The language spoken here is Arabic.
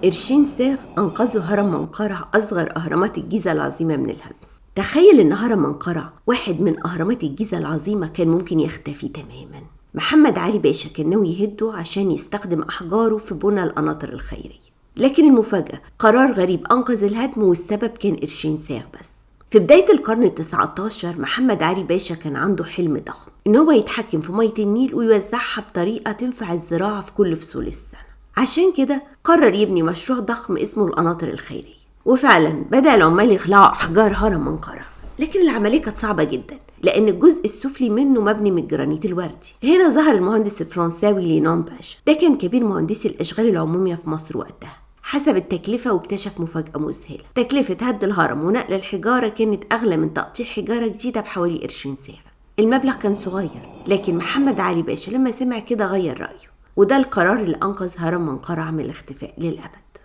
قرشين صاغ أنقذوا هرم منقرع أصغر أهرامات الجيزة العظيمة من الهدم. تخيل إن هرم منقرع واحد من أهرامات الجيزة العظيمة كان ممكن يختفي تماما. محمد علي باشا كان ناوي يهده عشان يستخدم أحجاره في بناء القناطر الخيرية، لكن المفاجأة قرار غريب أنقذ الهدم، والسبب كان قرشين صاغ بس. في بداية القرن ال19 محمد علي باشا كان عنده حلم ضخم، إن هو يتحكم في مية النيل ويوزعها بطريقة تنفع الزراعة في كل فصول السنة. عشان كده قرر يبني مشروع ضخم اسمه القناطر الخيرية، وفعلا بدأ العمال يخلعوا أحجار هرم منقرع. لكن العملية كانت صعبة جدا لأن الجزء السفلي منه مبني من الجرانيت الوردي. هنا ظهر المهندس الفرنساوي لينون باشا، ده كان كبير مهندسي الأشغال العمومية في مصر وقتها. حسب التكلفة واكتشف مفاجأة مذهلة: تكلفة هد الهرم ونقل الحجارة كانت أغلى من تقطيع حجارة جديدة بحوالي قرشين صاغ. المبلغ كان صغير، لكن محمد علي باشا لما سمع كده غير رأيه، وده القرار اللي أنقذ هرم منقرع من الاختفاء للأبد.